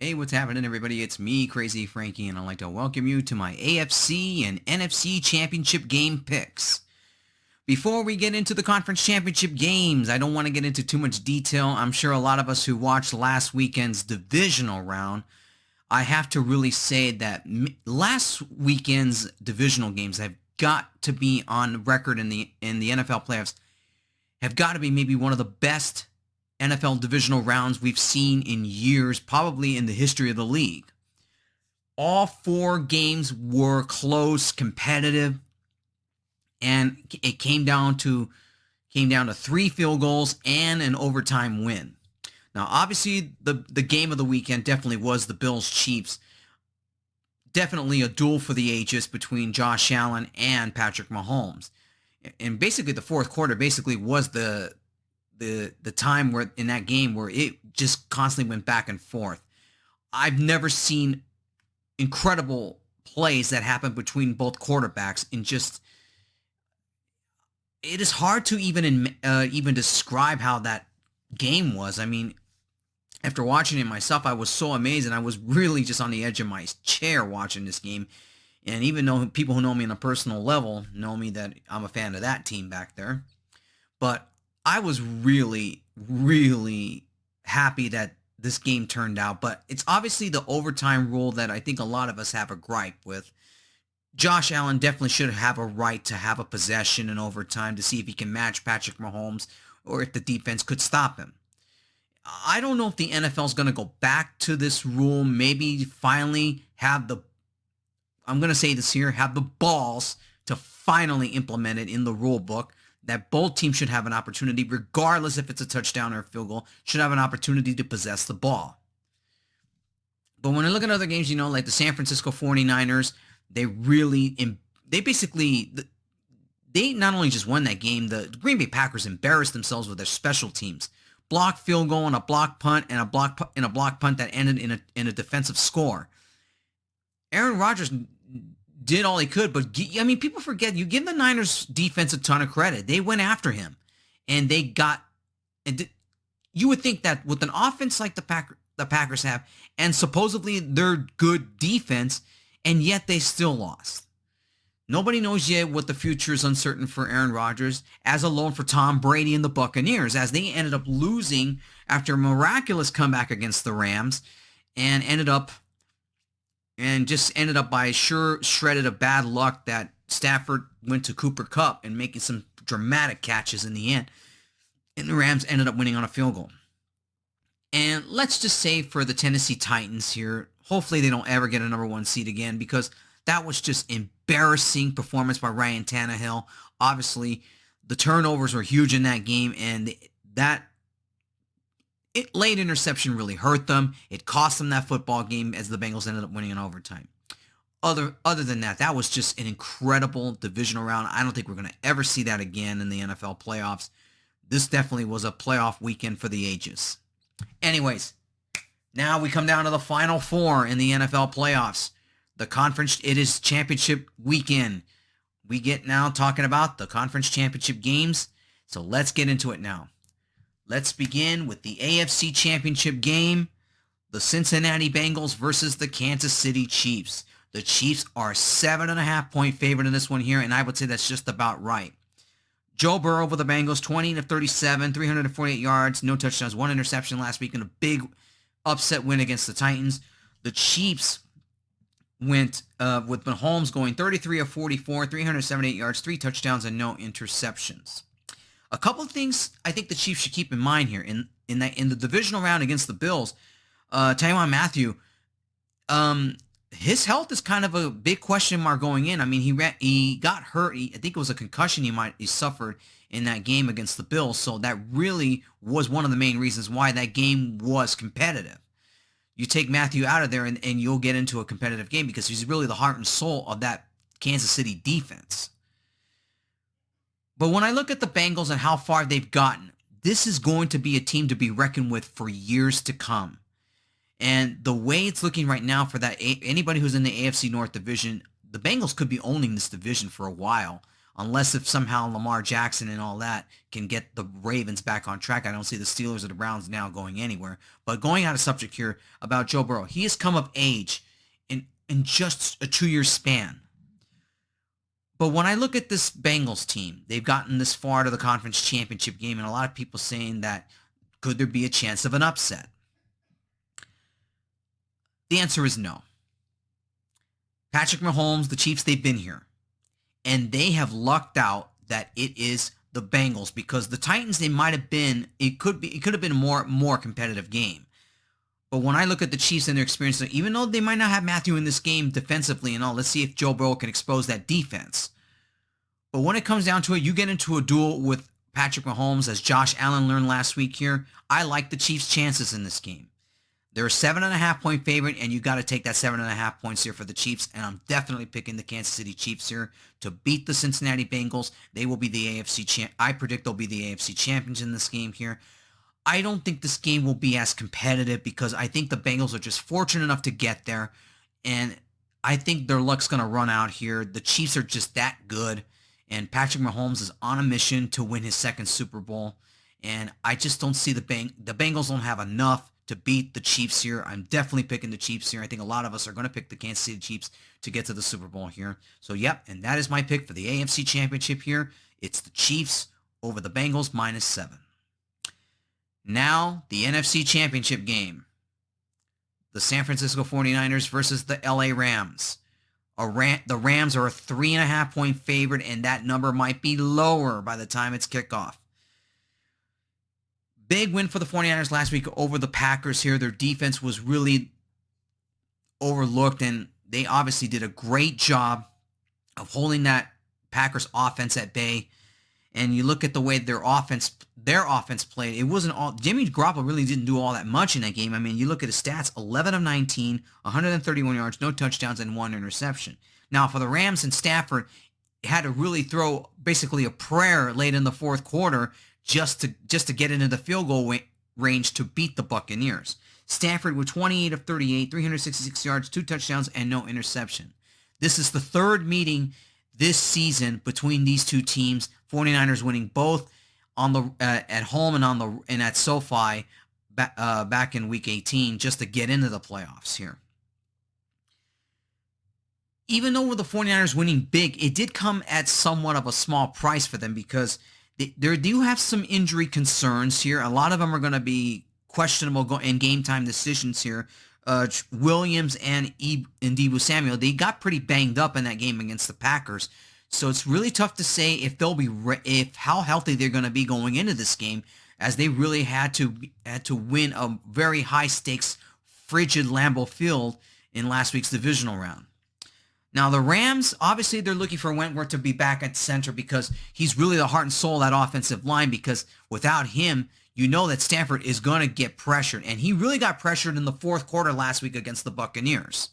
Hey, what's happening, everybody? It's me, Crazyfrankie, and I'd like to welcome you to my AFC and NFC Championship Game picks. Before we get into the conference championship games, I don't want to get into too much detail. I'm sure a lot of us who watched last weekend's divisional round, I have to really say that last weekend's divisional games have got to be on record in the NFL playoffs, have got to be maybe one of the best NFL divisional rounds we've seen in years, probably in the history of the league. All four games were close, competitive, and it came down to 3 field goals and an overtime win. Now, obviously, the game of the weekend definitely was the Bills-Chiefs. Definitely a duel for the ages between Josh Allen and Patrick Mahomes. And basically, the fourth quarter basically was the time where in that game where it just constantly went back and forth. I've never seen incredible plays that happen between both quarterbacks in just. It is hard to even describe how that game was. I mean, after watching it myself, I was so amazed, and I was really just on the edge of my chair watching this game. And even though people who know me on a personal level know me that I'm a fan of that team back there, but I was really, really happy that this game turned out. But it's obviously the overtime rule that I think a lot of us have a gripe with. Josh Allen definitely should have a right to have a possession in overtime to see if he can match Patrick Mahomes or if the defense could stop him. I don't know if the NFL is going to go back to this rule, maybe finally have I'm going to say this here, have the balls to finally implement it in the rule book, that both teams should have an opportunity, regardless if it's a touchdown or a field goal, should have an opportunity to possess the ball. But when I look at other games, like the San Francisco 49ers, they not only just won that game, the Green Bay Packers embarrassed themselves with their special teams. Blocked field goal and a block punt and a block punt that ended in a defensive score. Aaron Rodgers did all he could, but people forget, you give the Niners defense a ton of credit. They went after him, and you would think that with an offense like the Packers have, and supposedly their good defense, and yet they still lost. Nobody knows yet what the future is uncertain for Aaron Rodgers, as alone for Tom Brady and the Buccaneers, as they ended up losing after a miraculous comeback against the Rams, and ended up by shredded of bad luck that Stafford went to Cooper Kupp and making some dramatic catches in the end. And the Rams ended up winning on a field goal. And let's just say for the Tennessee Titans here, hopefully they don't ever get a number 1 seed again, because that was just embarrassing performance by Ryan Tannehill. Obviously, the turnovers were huge in that game, and late interception really hurt them. It cost them that football game, as the Bengals ended up winning in overtime. Other than that, that was just an incredible divisional round. I don't think we're going to ever see that again in the NFL playoffs. This definitely was a playoff weekend for the ages. Anyways, now we come down to the Final Four in the NFL playoffs. It is championship weekend. We get now talking about the conference championship games. So let's get into it now. Let's begin with the AFC Championship Game, the Cincinnati Bengals versus the Kansas City Chiefs. The Chiefs are 7.5-point favorite in this one here, and I would say that's just about right. Joe Burrow over the Bengals, 20 of 37, 348 yards, no touchdowns, 1 interception last week, and a big upset win against the Titans. The Chiefs went with Mahomes going 33 of 44, 378 yards, 3 touchdowns, and no interceptions. A couple of things I think the Chiefs should keep in mind here in the divisional round against the Bills. Tyrann Mathieu, his health is kind of a big question mark going in. I mean, he got hurt. I think it was a concussion he suffered in that game against the Bills. So that really was one of the main reasons why that game was competitive. You take Mathieu out of there and you'll get into a competitive game, because he's really the heart and soul of that Kansas City defense. But when I look at the Bengals and how far they've gotten, this is going to be a team to be reckoned with for years to come. And the way it's looking right now for that anybody who's in the AFC North division, the Bengals could be owning this division for a while. unless if somehow Lamar Jackson and all that can get the Ravens back on track. I don't see the Steelers or the Browns now going anywhere. But going out of subject here about Joe Burrow, he has come of age in just a 2-year span. But when I look at this Bengals team, they've gotten this far to the conference championship game, and a lot of people saying that could there be a chance of an upset? The answer is no. Patrick Mahomes, the Chiefs, they've been here. And they have lucked out that it is the Bengals, because the Titans, they might have been, it could have been a more competitive game. But when I look at the Chiefs and their experience, even though they might not have Matthew in this game defensively and all, let's see if Joe Burrow can expose that defense. But when it comes down to it, you get into a duel with Patrick Mahomes, as Josh Allen learned last week here. I like the Chiefs' chances in this game. They're a 7.5-point favorite, and you got to take that 7.5 points here for the Chiefs, and I'm definitely picking the Kansas City Chiefs here to beat the Cincinnati Bengals. They will be the AFC champ. I predict they'll be the AFC champions in this game here. I don't think this game will be as competitive because I think the Bengals are just fortunate enough to get there, and I think their luck's going to run out here. The Chiefs are just that good, and Patrick Mahomes is on a mission to win his second Super Bowl, and I just don't see the Bengals don't have enough to beat the Chiefs here. I'm definitely picking the Chiefs here. I think a lot of us are going to pick the Kansas City Chiefs to get to the Super Bowl here. So, yep, and that is my pick for the AFC Championship here. It's the Chiefs over the Bengals -7. Now, the NFC Championship game. The San Francisco 49ers versus the LA Rams. The Rams are a 3.5-point favorite, and that number might be lower by the time it's kickoff. Big win for the 49ers last week over the Packers here. Their defense was really overlooked, and they obviously did a great job of holding that Packers offense at bay. And you look at the way their offense played, it wasn't all, Jimmy Garoppolo really didn't do all that much in that game. I mean, you look at his stats, 11 of 19, 131 yards, no touchdowns, and 1 interception. Now, for the Rams and Stafford, had to really throw basically a prayer late in the fourth quarter just to get into the field goal range to beat the Buccaneers. Stafford with 28 of 38, 366 yards, 2 touchdowns, and no interception. This is the third meeting this season between these two teams. 49ers winning both on the at home and at SoFi back in Week 18 just to get into the playoffs here. Even though with the 49ers winning big, it did come at somewhat of a small price for them because they do have some injury concerns here. A lot of them are going to be questionable in game time decisions here. Williams and Deebo Samuel, they got pretty banged up in that game against the Packers. So it's really tough to say if they'll be how healthy they're going to be going into this game, as they really had to win a very high stakes, frigid Lambeau Field in last week's divisional round. Now the Rams, obviously they're looking for Wentworth to be back at center because he's really the heart and soul of that offensive line, because without him, you know that Stafford is going to get pressured. And he really got pressured in the fourth quarter last week against the Buccaneers.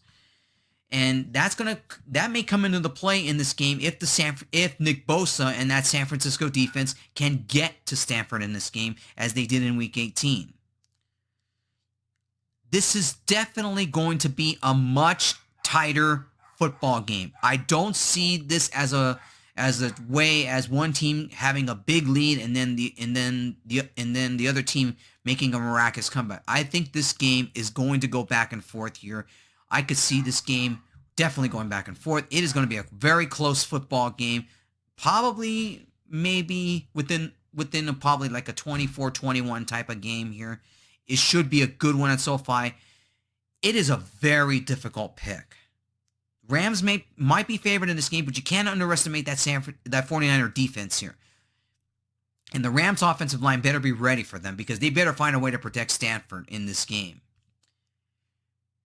And that may come into the play in this game if Nick Bosa and that San Francisco defense can get to Stafford in this game as they did in Week 18. This is definitely going to be a much tighter football game. I don't see this as a way as one team having a big lead and then the other team making a miraculous comeback. I think this game is going to go back and forth here. I could see this game definitely going back and forth. It is going to be a very close football game, probably maybe within probably like a 24-21 type of game here. It should be a good one at SoFi. It is a very difficult pick. Rams might be favored in this game, but you can't underestimate that 49er defense here. And the Rams offensive line better be ready for them because they better find a way to protect Stafford in this game.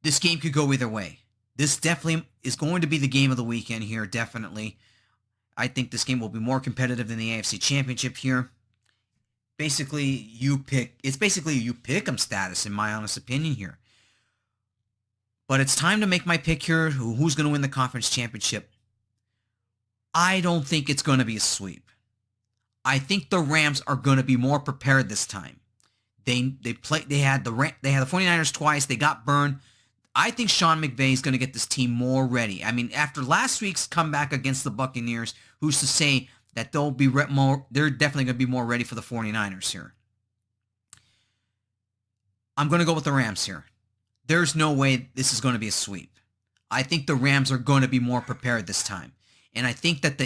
This game could go either way. This definitely is going to be the game of the weekend here, definitely. I think this game will be more competitive than the AFC Championship here. Basically, you pick 'em status, in my honest opinion here. But it's time to make my pick here. Who's going to win the conference championship? I don't think it's going to be a sweep. I think the Rams are going to be more prepared this time. They had the 49ers twice. They got burned. I think Sean McVay is going to get this team more ready. I mean, after last week's comeback against the Buccaneers, who's to say that they're definitely going to be more ready for the 49ers here. I'm going to go with the Rams here. There's no way this is going to be a sweep. I think the Rams are going to be more prepared this time. And I think that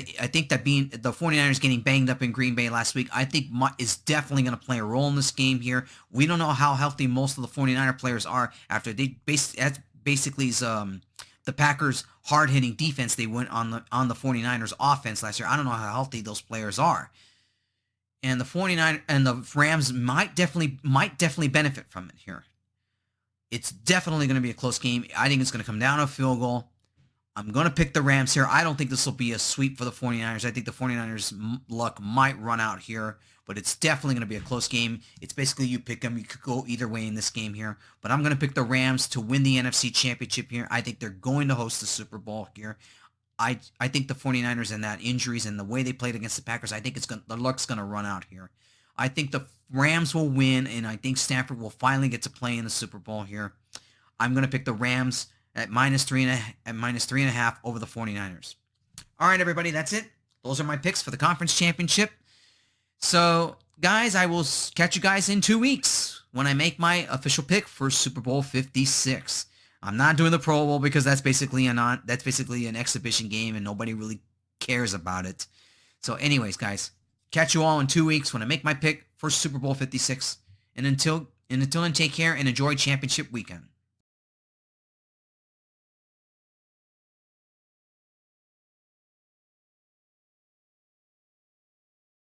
being the 49ers getting banged up in Green Bay last week, I think is definitely going to play a role in this game here. We don't know how healthy most of the 49er players are after that's basically the Packers hard-hitting defense they went on the 49ers offense last year. I don't know how healthy those players are. And the 49 and the Rams might definitely benefit from it here. It's definitely going to be a close game. I think it's going to come down to a field goal. I'm going to pick the Rams here. I don't think this will be a sweep for the 49ers. I think the 49ers' luck might run out here, but it's definitely going to be a close game. It's basically you pick them. You could go either way in this game here, but I'm going to pick the Rams to win the NFC Championship here. I think they're going to host the Super Bowl here. I think the 49ers and that injuries and the way they played against the Packers, I think the luck's going to run out here. I think the Rams will win, and I think Stafford will finally get to play in the Super Bowl here. I'm going to pick the Rams at -3.5 over the 49ers. All right, everybody, that's it. Those are my picks for the conference championship. So, guys, I will catch you guys in 2 weeks when I make my official pick for Super Bowl 56. I'm not doing the Pro Bowl because that's basically an exhibition game and nobody really cares about it. So, anyways, guys, catch you all in 2 weeks when I make my pick for Super Bowl 56. And until then, take care and enjoy championship weekend.